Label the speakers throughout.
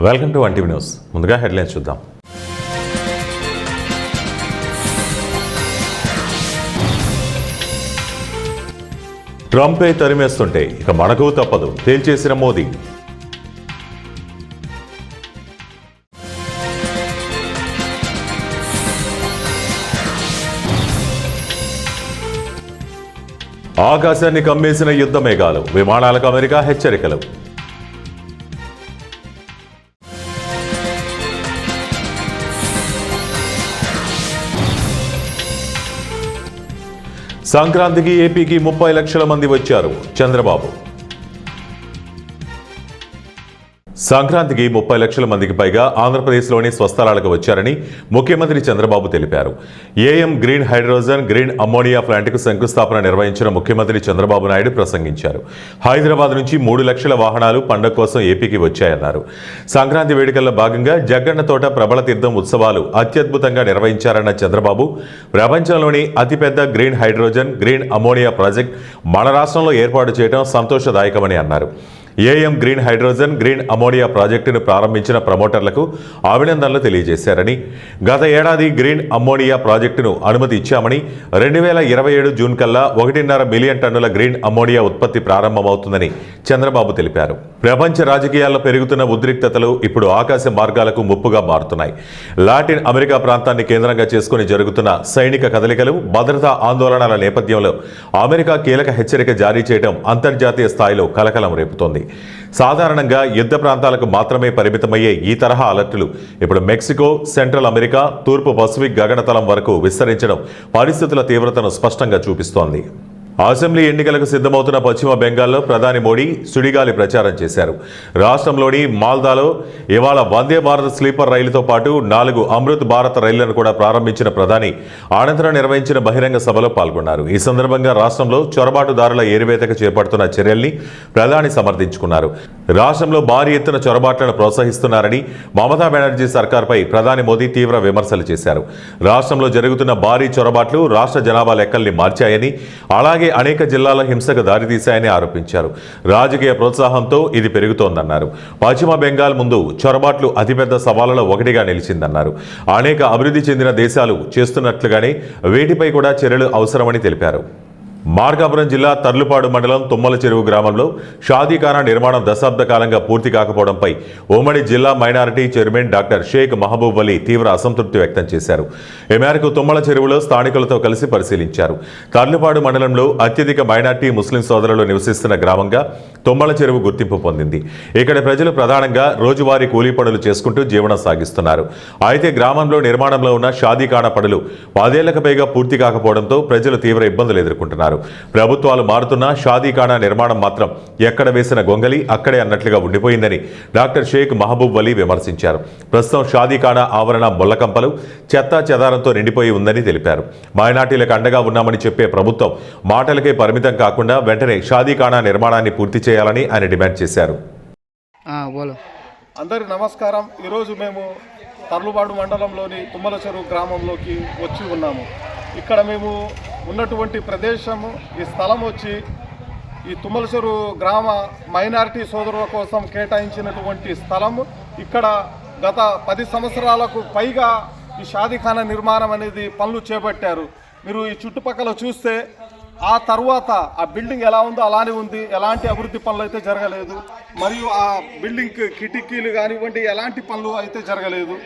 Speaker 1: Welcome to 1 TV news. ముందుగా headlines చూద్దాం. ట్రంపే తరిమేస్తుంటే ఇక మనకు తప్పదు తేల్చేసిన మోదీ. ఆకాశాన్ని కమ్మేసిన యుద్ధ మేఘాలు, విమానాలకు అమెరికా హెచ్చరికలు. సంక్రాంతికి ఏపీకి 30 లక్షల మంది వచ్చారు చంద్రబాబు. సంక్రాంతికి 30 లక్షల మందికి పైగా ఆంధ్రప్రదేశ్లోని స్వస్థలాలకు వచ్చారని ముఖ్యమంత్రి చంద్రబాబు తెలిపారు. AM green hydrogen, green ammonia ప్లాంట్కు శంకుస్థాపన నిర్వహించిన ముఖ్యమంత్రి చంద్రబాబు నాయుడు ప్రసంగించారు. హైదరాబాద్ నుంచి 3 లక్షల వాహనాలు పండుగ కోసం ఏపీకి వచ్చాయన్నారు. సంక్రాంతి వేడుకల్లో భాగంగా జగ్గన్న తోట ప్రబల తీర్థం ఉత్సవాలు అత్యద్భుతంగా నిర్వహించారన్న చంద్రబాబు, ప్రపంచంలోని అతిపెద్ద green hydrogen, green ammonia project మన రాష్ట్రంలో ఏర్పాటు చేయడం సంతోషదాయకమని అన్నారు. AM green hydrogen, green ammonia ప్రాజెక్టును ప్రారంభించిన ప్రమోటర్లకు అభినందనలు తెలియజేశారని, గత ఏడాది గ్రీన్ అమ్మోనియా ప్రాజెక్టును అనుమతి ఇచ్చామని 2027 జూన్ కల్లా 1.5 మిలియన్ టన్నుల గ్రీన్ అమ్మోనియా ఉత్పత్తి ప్రారంభమవుతుందని చంద్రబాబు తెలిపారు. ప్రపంచ రాజకీయాల్లో పెరుగుతున్న ఉద్రిక్తతలు ఇప్పుడు ఆకాశ మార్గాలకు ముప్పుగా మారుతున్నాయి. లాటిన్ అమెరికా ప్రాంతాన్ని కేంద్రంగా చేసుకుని జరుగుతున్న సైనిక కదలికలు, భద్రతా ఆందోళనల నేపథ్యంలో అమెరికా కీలక హెచ్చరిక జారీ చేయడం అంతర్జాతీయ స్థాయిలో కలకలం రేపుతోంది. సాధారణంగా యుద్ధ ప్రాంతాలకు మాత్రమే పరిమితమయ్యే ఈ తరహా అలర్టులు ఇప్పుడు మెక్సికో, సెంట్రల్ అమెరికా, తూర్పు పసిఫిక్ గగనతలం వరకు విస్తరించడం పరిస్థితుల తీవ్రతను స్పష్టంగా చూపిస్తోంది. అసెంబ్లీ ఎన్నికలకు సిద్ధమవుతున్న పశ్చిమ బెంగాల్లో ప్రధాని మోడీ సుడిగాలి ప్రచారం చేశారు. రాష్ట్రంలోని మాల్దాలో ఇవాళ వందే భారత్ స్లీపర్ రైలుతో పాటు 4 అమృత్ భారత్ రైళ్లను కూడా ప్రారంభించిన ప్రధాని అనంతరం నిర్వహించిన బహిరంగ సభలో పాల్గొన్నారు. ఈ సందర్భంగా రాష్ట్రంలో చొరబాటుదారుల ఏరివేతకు చేపడుతున్న చర్యల్ని ప్రధాని సమర్థించుకున్నారు. రాష్ట్రంలో భారీ ఎత్తున చొరబాట్లను ప్రోత్సహిస్తున్నారని మమతా బెనర్జీ సర్కార్పై ప్రధాని మోదీ తీవ్ర విమర్శలు చేశారు. రాష్ట్రంలో జరుగుతున్న భారీ చొరబాట్లు రాష్ట్ర జనాభా లెక్కల్ని మార్చాయని, అలాగే అనేక జిల్లాల హింసకు దారితీశాయని ఆరోపించారు. రాజకీయ ప్రోత్సాహంతో ఇది పెరుగుతోందన్నారు. పశ్చిమ బెంగాల్ ముందు చొరబాట్లు అతిపెద్ద సవాళ్లలో ఒకటిగా నిలిచిందన్నారు. అనేక అభివృద్ధి చెందిన దేశాలు చేస్తున్నట్లుగానే వీటిపై కూడా చర్యలు అవసరమని తెలిపారు. మార్కాపురం జిల్లా తర్లుపాడు మండలం తుమ్మల చెరువు గ్రామంలో షాదీఖానా నిర్మాణం దశాబ్ద కాలంగా పూర్తి కాకపోవడంపై ఉమ్మడి జిల్లా minority chairman doctor Sheikh Mahboob Ali తీవ్ర అసంతృప్తి వ్యక్తం చేశారు. ఈ మేరకు తుమ్మల చెరువులో స్థానికులతో కలిసి పరిశీలించారు. తర్లుపాడు మండలంలో అత్యధిక మైనారిటీ ముస్లిం సోదరులు నివసిస్తున్న గ్రామంగా తుమ్మల చెరువు గుర్తింపు పొందింది. ఇక్కడ ప్రజలు ప్రధానంగా రోజువారీ కూలీ పనులు చేసుకుంటూ జీవనం సాగిస్తున్నారు. అయితే గ్రామంలో నిర్మాణంలో ఉన్న షాదీఖానా పనులు 10 ఏళ్లకు పైగా పూర్తి కాకపోవడంతో ప్రజలు తీవ్ర ఇబ్బందులు ఎదుర్కొంటున్నారు. ప్రభుత్వాలు మారుతున్నా షాదీఖానా నిర్మాణం మాత్రం ఎక్కడ వేసిన గొంగలి అక్కడే అన్నట్లుగా ఉండిపోయిందని డాక్టర్ షేక్ మహబూబ్ అలీ విమర్శించారు. ప్రస్తుతం షాదీఖానా ఆవరణ ముళ్లకంపలు, చెత్తా చెదారంతో నిండిపోయి ఉందని తెలిపారు. మైనార్టీలకు అండగా ఉన్నామని చెప్పే ప్రభుత్వం మాటలకే పరిమితం కాకుండా వెంటనే షాదీఖానా నిర్మాణాన్ని పూర్తి చేయాలని ఆయన డిమాండ్ చేశారు.
Speaker 2: అందరికీ నమస్కారం. ఈరోజు మేము తర్లుబాడు మండలంలోని తుమ్మల చెరువు గ్రామంలోకి వచ్చి ఉన్నాము. ఇక్కడ మేము ఉన్నటువంటి ప్రదేశము, ఈ స్థలం వచ్చి ఈ తుమ్మల చెరువు గ్రామ మైనారిటీ సోదరుల కోసం కేటాయించినటువంటి స్థలము. ఇక్కడ గత 10 సంవత్సరాలకు పైగా ఈ షాదీఖానా నిర్మాణం అనేది పనులు చేపట్టారు. మీరు ఈ చుట్టుపక్కల చూస్తే ఆ తర్వాత ఆ బిల్డింగ్ ఎలా ఉందో అలానే ఉంది. ఎలాంటి అభివృద్ధి పనులు అయితే జరగలేదు. మరియు ఆ బిల్డింగ్ కిటికీలు కానివ్వండి ఎలాంటి పనులు అయితే జరగలేదు.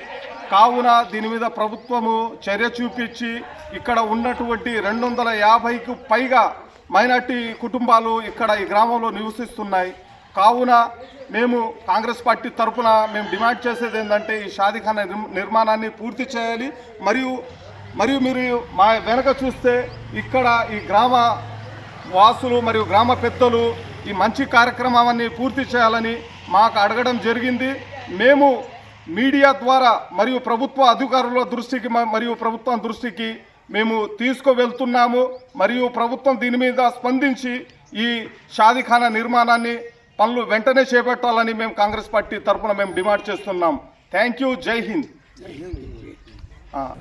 Speaker 2: కావున దీని మీద ప్రభుత్వము చర్య చూపించి ఇక్కడ ఉన్నటువంటి 250కు పైగా మైనార్టీ కుటుంబాలు ఇక్కడ ఈ గ్రామంలో నివసిస్తున్నాయి. కావున మేము కాంగ్రెస్ పార్టీ తరఫున మేము డిమాండ్ చేసేది ఏంటంటే ఈ షాదీఖానా నిర్మాణాన్ని పూర్తి చేయాలి. మరియు మీరు మా వెనక చూస్తే ఇక్కడ ఈ గ్రామ వాసులు మరియు గ్రామ పెద్దలు ఈ మంచి కార్యక్రమాన్ని పూర్తి చేయాలని మాకు అడగడం జరిగింది. మేము మీడియా ద్వారా మరియు ప్రభుత్వ అధికారుల దృష్టికి మరియు ప్రభుత్వం దృష్టికి మేము తీసుకువెళ్తున్నాము. మరియు ప్రభుత్వం దీని మీద స్పందించి ఈ షాదీఖానా నిర్మాణాన్ని పనులు వెంటనే చేపట్టాలని మేము కాంగ్రెస్ పార్టీ తరఫున మేము డిమాండ్ చేస్తున్నాం. Thank you. జై హింద్.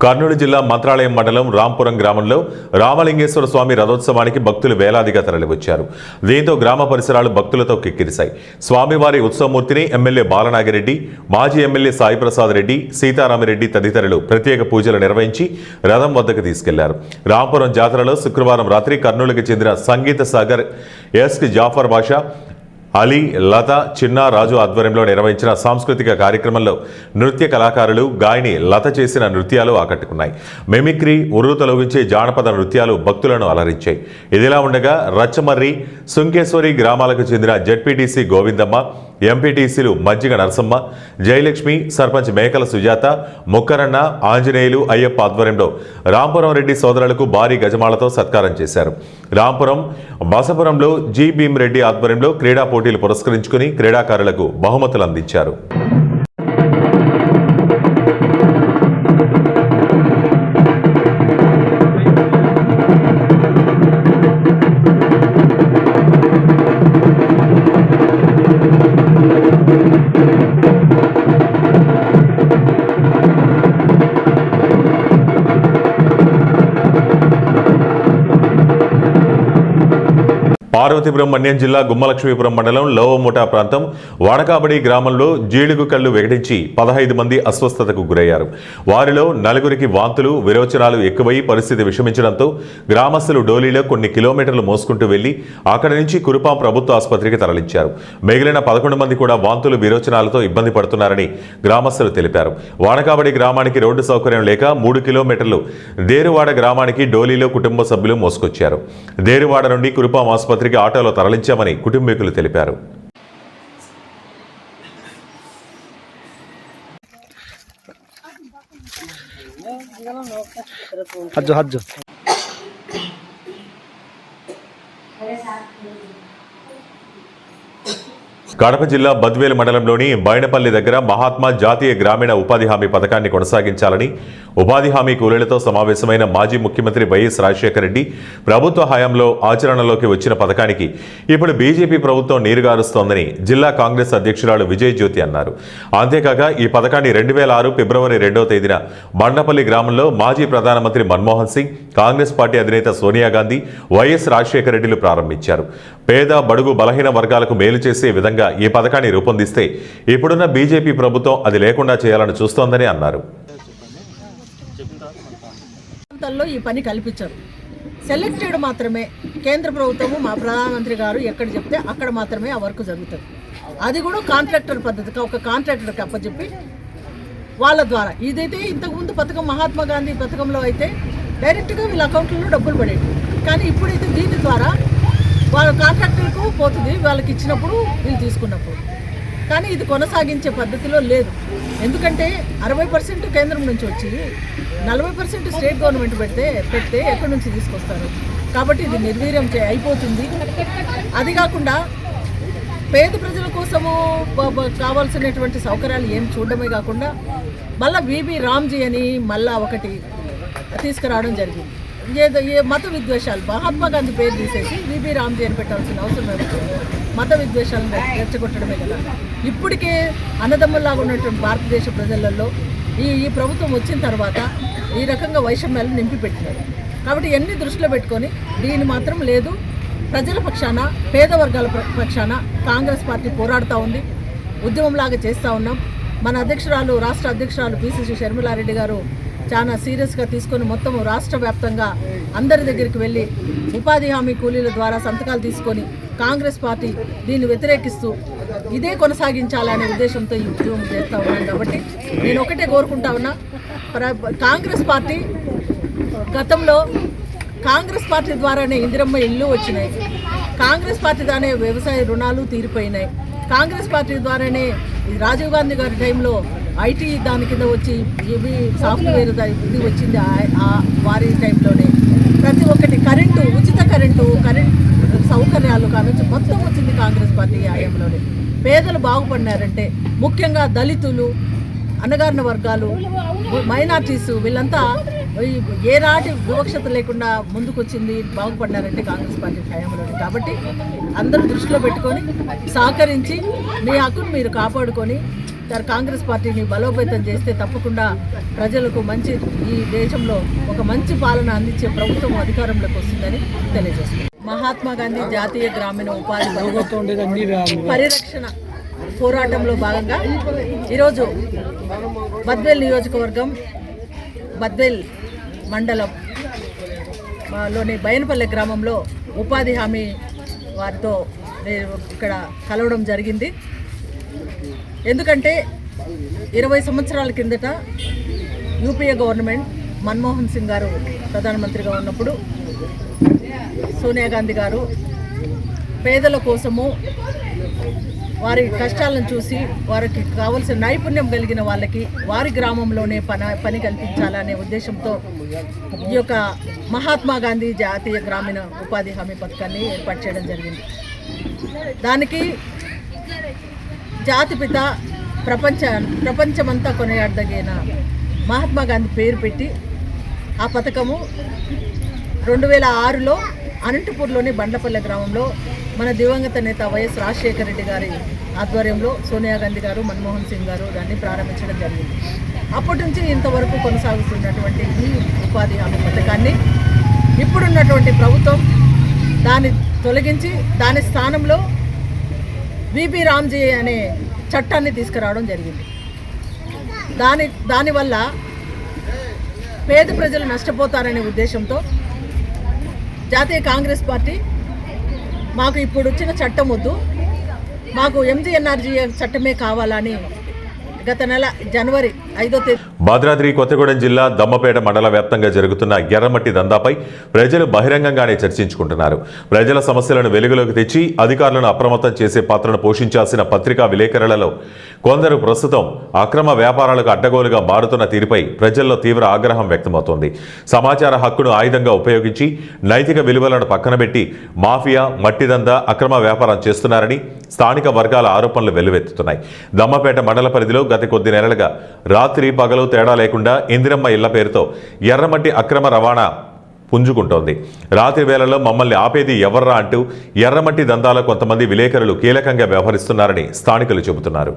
Speaker 1: కర్నూలు జిల్లా మంత్రాలయం మండలం రాంపురం గ్రామంలో రామలింగేశ్వర స్వామి రథోత్సవానికి భక్తులు వేలాదిగా తరలివచ్చారు. దీంతో గ్రామ పరిసరాలు భక్తులతో కిక్కిరిశాయి. స్వామివారి ఉత్సవమూర్తిని ఎమ్మెల్యే బాలనాగిరెడ్డి, మాజీ ఎమ్మెల్యే సాయిప్రసాద్ రెడ్డి, సీతారామిరెడ్డి తదితరులు ప్రత్యేక పూజలు నిర్వహించి రథం వద్దకు తీసుకెళ్లారు. రాంపురం జాతరలో శుక్రవారం రాత్రి కర్నూలుకి చెందిన సంగీత సాగర్ ఎస్కి జాఫర్ బాషా, అలీ, లత, చిన్నా రాజు ఆధ్వర్యంలో నిర్వహించిన సాంస్కృతిక కార్యక్రమంలో నృత్య కళాకారులు, గాయని లత చేసిన నృత్యాలు ఆకట్టుకున్నాయి. మిమిక్రీ, ఉర్రు తొలగించే జానపద నృత్యాలు భక్తులను అలరించాయి. ఇదిలా ఉండగా రచ్చమర్రి, సుంకేశ్వరి గ్రామాలకు చెందిన జెడ్పీటీసీ గోవిందమ్మ, ఎంపీటీసీలు మజ్జిగ నరసమ్మ, జయలక్ష్మి, సర్పంచ్ మేకల సుజాత, ముక్కరన్న, ఆంజనేయులు, అయ్యప్ప ఆధ్వర్యంలో రాంపురం రెడ్డి సోదరులకు భారీ గజమాలతో సత్కారం చేశారు. రాంపురం, బసపురంలో జి భీమ్ రెడ్డి ఆధ్వర్యంలో క్రీడా పోటీలు పురస్కరించుకుని క్రీడాకారులకు బహుమతులు అందించారు. పార్వతీపురం మన్యం జిల్లా గుమ్మలక్ష్మీపురం మండలం లోవముఠా ప్రాంతం వాడకాబడి గ్రామంలో జీడుగు కళ్లు వెగటించి 15 మంది అస్వస్థతకు గురయ్యారు. వారిలో 4 వాంతులు, విరోచనాలు ఎక్కువై పరిస్థితి విషమించడంతో గ్రామస్తులు డోలీలో కొన్ని కిలోమీటర్లు మోసుకుంటూ వెళ్లి అక్కడి నుంచి కురుపాం ప్రభుత్వ ఆసుపత్రికి తరలించారు. మిగిలిన 11 మంది కూడా వాంతులు, విరోచనాలతో ఇబ్బంది పడుతున్నారని గ్రామస్తులు తెలిపారు. వాడకాబడి గ్రామానికి రోడ్డు సౌకర్యం లేక 3 కిలోమీటర్లు దేరువాడ గ్రామానికి డోలీలో కుటుంబ సభ్యులు మోసుకొచ్చారు. దేరువాడ నుండి కురుపాం ఆసుపత్రికి ఆటోలో తరలించామని కుటుంబీకులు తెలిపారు. కడప జిల్లా బద్వేలు మండలంలోని బైనపల్లి దగ్గర మహాత్మా జాతీయ గ్రామీణ ఉపాధి హామీ పథకాన్ని కొనసాగించాలని ఉపాధి హామీ కూలీలతో సమావేశమైన మాజీ ముఖ్యమంత్రి వైఎస్ రాజశేఖర రెడ్డి ప్రభుత్వ హయాంలో ఆచరణలోకి వచ్చిన పథకానికి ఇప్పుడు బీజేపీ ప్రభుత్వం నీరుగారుస్తోందని జిల్లా కాంగ్రెస్ అధ్యక్షురాలు విజయ్ జ్యోతి అన్నారు. అంతేకాక ఈ పథకాన్ని 2006 ఫిబ్రవరి 2వ తేదీన బండపల్లి గ్రామంలో మాజీ ప్రధానమంత్రి మన్మోహన్ సింగ్, కాంగ్రెస్ పార్టీ అధినేత సోనియా గాంధీ, వైఎస్ రాజశేఖర రెడ్డిలు ప్రారంభించారు. పేద, బడుగు, బలహీన వర్గాలకు మేలు చేసే విధంగా ఈ పథకాన్ని రూపొందిస్తే ఇప్పుడున్న బీజేపీ ప్రభుత్వం అది లేకుండా చేయాలని చూస్తోందని అన్నారు.
Speaker 3: ఈ పని కల్పించారు. సెలెక్టెడ్ మాత్రమే కేంద్ర ప్రభుత్వము, మా ప్రధానమంత్రి గారు ఎక్కడ చెప్తే అక్కడ మాత్రమే ఆ వర్క్ జరుగుతుంది. అది కూడా కాంట్రాక్టర్ పద్ధతిగా ఒక కాంట్రాక్టర్కి అప్పచెప్పి వాళ్ళ ద్వారా. ఇదైతే ఇంతకుముందు పథకం మహాత్మా గాంధీ పథకంలో అయితే డైరెక్ట్గా వీళ్ళ అకౌంట్లలో డబ్బులు పడేవి. కానీ ఇప్పుడైతే దీని ద్వారా వాళ్ళ కాంట్రాక్టర్కు పోతుంది, వాళ్ళకి ఇచ్చినప్పుడు వీళ్ళు తీసుకున్నప్పుడు. కానీ ఇది కొనసాగించే పద్ధతిలో లేదు. ఎందుకంటే 60% కేంద్రం నుంచి వచ్చి 40% స్టేట్ గవర్నమెంట్ పెడితే ఎక్కడి నుంచి తీసుకొస్తారు? కాబట్టి ఇది నిర్వీర్యం అయిపోతుంది. అది కాకుండా పేద ప్రజల కోసము కావాల్సినటువంటి సౌకర్యాలు ఏం చూడడమే కాకుండా మళ్ళీ విబి రామ్జీ అని మళ్ళీ ఒకటి తీసుకురావడం జరిగింది. ఏ మత విద్వేషాలు, మహాత్మా గాంధీ పేరు తీసేసి విబి రామ్జీ అని పెట్టాల్సిన అవసరం లేదు. మత విద్వేషాలను రెచ్చగొట్టడమే కదా. ఇప్పటికే అన్నదమ్ముల్లాగా ఉన్నటువంటి భారతదేశ ప్రజలలో ఈ ప్రభుత్వం వచ్చిన తర్వాత ఈ రకంగా వైషమ్యాలు నింపి పెట్టినారు. కాబట్టి ఎన్ని దృష్టిలో పెట్టుకొని దీన్ని మాత్రం లేదు. ప్రజల పక్షాన, పేద వర్గాల పక్షాన కాంగ్రెస్ పార్టీ పోరాడుతూ ఉంది. ఉద్యమంలాగా చేస్తూ ఉన్నాం. మన అధ్యక్షురాలు, రాష్ట్ర అధ్యక్షురాలు పిసిసి షర్మిలారెడ్డి గారు చాలా సీరియస్గా తీసుకొని మొత్తం రాష్ట్ర వ్యాప్తంగా అందరి దగ్గరికి వెళ్ళి ఉపాధి హామీ కూలీల ద్వారా సంతకాలు తీసుకొని కాంగ్రెస్ పార్టీ దీన్ని వ్యతిరేకిస్తూ ఇదే కొనసాగించాలనే ఉద్దేశంతో ఈ ఉద్యమం చేస్తూ ఉన్నాను. కాబట్టి నేను ఒకటే కోరుకుంటా ఉన్నా, కాంగ్రెస్ పార్టీ గతంలో కాంగ్రెస్ పార్టీ ద్వారానే ఇందిరమ్మ ఇల్లు వచ్చినాయి, కాంగ్రెస్ పార్టీ ద్వారానే వ్యవసాయ రుణాలు తీరిపోయినాయి, కాంగ్రెస్ పార్టీ ద్వారానే రాజీవ్ గాంధీ గారి టైంలో ఐటీ దాని కింద వచ్చి ఇవి సాఫ్ట్వేర్ ఇది వచ్చింది వారి టైంలోనే. ప్రతి ఒక్కటి కరెంటు, ఉచిత కరెంటు సౌకర్యాలు కావచ్చు మొత్తం వచ్చింది కాంగ్రెస్ పార్టీ హయాంలోనే. పేదలు బాగుపడినారంటే ముఖ్యంగా దళితులు, అణగారిన వర్గాలు, మైనార్టీస్ వీళ్ళంతా ఏనాటి వివక్షత లేకుండా ముందుకొచ్చింది, బాగుపడినారంటే కాంగ్రెస్ పార్టీ హయాంలోనే. కాబట్టి అందరూ దృష్టిలో పెట్టుకొని సహకరించి మీ హక్కును మీరు కాపాడుకొని కాంగ్రెస్ పార్టీని బలోపేతం చేస్తే తప్పకుండా ప్రజలకు మంచి ఈ దేశంలో ఒక మంచి పాలన అందించే ప్రభుత్వం అధికారంలోకి వస్తుందని తెలియజేస్తుంది. మహాత్మా గాంధీ జాతీయ గ్రామీణ ఉపాధి పరిరక్షణ పోరాటంలో భాగంగా ఈరోజు బద్వేల్ నియోజకవర్గం బద్వేల్ మండలం లోని బయనపల్లె గ్రామంలో ఉపాధి హామీ వారితో నేను ఇక్కడ కలవడం జరిగింది. ఎందుకంటే 20 సంవత్సరాల కిందట యూపీఏ గవర్నమెంట్ మన్మోహన్ సింగ్ గారు ప్రధానమంత్రిగా ఉన్నప్పుడు సోనియా గాంధీ గారు పేదల కోసము వారి కష్టాలను చూసి వారికి కావలసిన నైపుణ్యం కలిగిన వాళ్ళకి వారి గ్రామంలోనే పని కల్పించాలనే ఉద్దేశంతో ఈ యొక్క మహాత్మా గాంధీ జాతీయ గ్రామీణ ఉపాధి హామీ పథకాన్ని ఏర్పాటు చేయడం జరిగింది. దానికి జాతిపిత ప్రపంచమంతా కొనియాడదగిన మహాత్మా గాంధీ పేరు పెట్టి ఆ పథకము 2006లో అనంతపూర్లోని బండ్లపల్లె గ్రామంలో మన దివంగత నేత వైఎస్ రాజశేఖర రెడ్డి గారి ఆధ్వర్యంలో సోనియా గాంధీ గారు మన్మోహన్ సింగ్ గారు దాన్ని ప్రారంభించడం జరిగింది. అప్పటి నుంచి ఇంతవరకు కొనసాగుతున్నటువంటి ఈ ఉపాధి హామీ పథకాన్ని ఇప్పుడున్నటువంటి ప్రభుత్వం దాన్ని తొలగించి దాని స్థానంలో విబి రామ్జీ అనే చట్టాన్ని తీసుకురావడం జరిగింది. దానివల్ల పేద ప్రజలు నష్టపోతారనే ఉద్దేశంతో జాతీయ కాంగ్రెస్ పార్టీ మాకు ఇప్పుడు వచ్చిన చట్టం వద్దు, మాకు ఎంజీఎన్ఆర్జీ చట్టమే కావాలని గత నెల జనవరి 5వ తేదీ
Speaker 1: భద్రాద్రి కొత్తగూడెం జిల్లా దమ్మపేట మండల వ్యాప్తంగా జరుగుతున్న ఎర్రమట్టి దందాపై ప్రజలు బహిరంగంగానే చర్చించుకుంటున్నారు. ప్రజల సమస్యలను వెలుగులోకి తెచ్చి అధికారులను అప్రమత్తం చేసే పాత్రను పోషించాల్సిన పత్రికా విలేకరులలో కొందరు ప్రస్తుతం అక్రమ వ్యాపారాలకు అడ్డగోలుగా మారుతున్న తీరుపై ప్రజల్లో తీవ్ర ఆగ్రహం వ్యక్తమవుతోంది. సమాచార హక్కును ఆయుధంగా ఉపయోగించి నైతిక విలువలను పక్కనబెట్టి మాఫియా మట్టి దందా అక్రమ వ్యాపారం చేస్తున్నారని స్థానిక వర్గాల ఆరోపణలు వెల్లువెత్తుతున్నాయి. దమ్మపేట మండల పరిధిలో గత కొద్ది నెలలుగా రాత్రి పగలు తేడా లేకుండా ఇందిరమ్మ ఇళ్ల పేరుతో ఎర్రమట్టి అక్రమ రవాణా పుంజుకుంటోంది. రాత్రి వేళల్లో మమ్మల్ని ఆపేది ఎవర్రా అంటూ ఎర్రమట్టి దందాలో కొంతమంది విలేకరులు కీలకంగా వ్యవహరిస్తున్నారని స్థానికులు చెబుతున్నారు.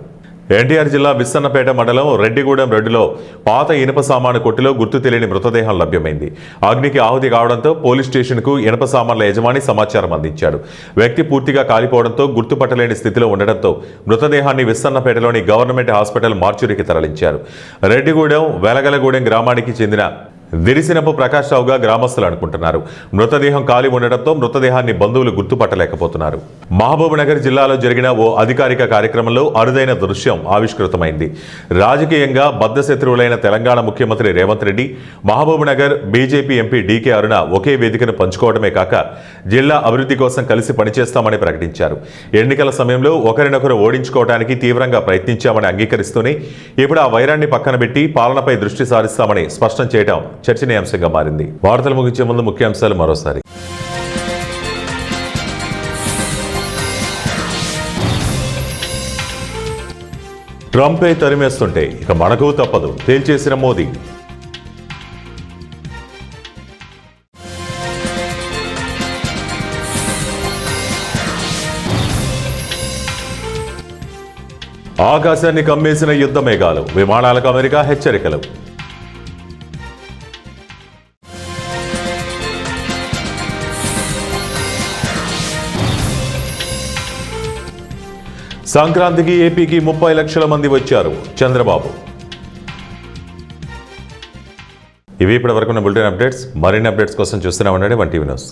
Speaker 1: ఎన్టీఆర్ జిల్లా బిස්සన్నపేట మండలం రెడ్డిగూడెం రోడ్డులో పాత ఇనుప సామాను కొట్టులో గుర్తు తెలియని మృతదేహం లభ్యమైంది. అగ్నికి ఆహుతి కావడంతో పోలీస్ స్టేషన్కు ఇనుప సామాన్ల యజమాని సమాచారం అందించాడు. వ్యక్తి పూర్తిగా కాలిపోవడంతో గుర్తుపట్టలేని స్థితిలో ఉండడంతో మృతదేహాన్ని బిස්සన్నపేటలోని గవర్నమెంట్ హాస్పిటల్ మార్చురీకి తరలించారు. రెడ్డిగూడెం వెలగలగూడెం గ్రామానికి చెందిన దిరిసినపు ప్రకాష్ రావుగా గ్రామస్తులు అనుకుంటున్నారు. మృతదేహం ఖాళీ ఉండటంతో మృతదేహాన్ని బంధువులు గుర్తుపట్టలేకపోతున్నారు. మహబూబ్ నగర్ జిల్లాలో జరిగిన ఓ అధికారిక కార్యక్రమంలో అరుదైన దృశ్యం ఆవిష్కృతమైంది. రాజకీయంగా బద్ధశత్రువులైన తెలంగాణ ముఖ్యమంత్రి Revanth Reddy, Mahbubnagar BJP MP DK Aruna ఒకే వేదికను పంచుకోవడమే కాక జిల్లా అభివృద్ధి కోసం కలిసి పనిచేస్తామని ప్రకటించారు. ఎన్నికల సమయంలో ఒకరినొకరు ఓడించుకోవడానికి తీవ్రంగా ప్రయత్నించామని అంగీకరిస్తూనే ఇప్పుడు ఆ వైరాన్ని పక్కన పెట్టి పాలనపై దృష్టి సారిస్తామని స్పష్టం చేయడం చర్చనీయాంశంగా మారింది. వార్తలు ముగించే ముందు ముఖ్యాంశాలు మరోసారి. ట్రంపే తరిమేస్తుంటే ఇక మనకు తప్పదు తేల్చేసిన మోదీ. ఆకాశాన్ని కమ్మేసిన యుద్ధ మేఘాలు, విమానాలకు అమెరికా హెచ్చరికలు. సంక్రాంతికి ఏపీకి 30 లక్షల మంది వచ్చారు చంద్రబాబు. ఇవి ఇప్పటి వరకు ఉన్న బులెటిన్ అప్డేట్స్. మరిన్ని అప్డేట్స్ కోసం చూస్తూనే ఉండండి 1 టీవీ న్యూస్.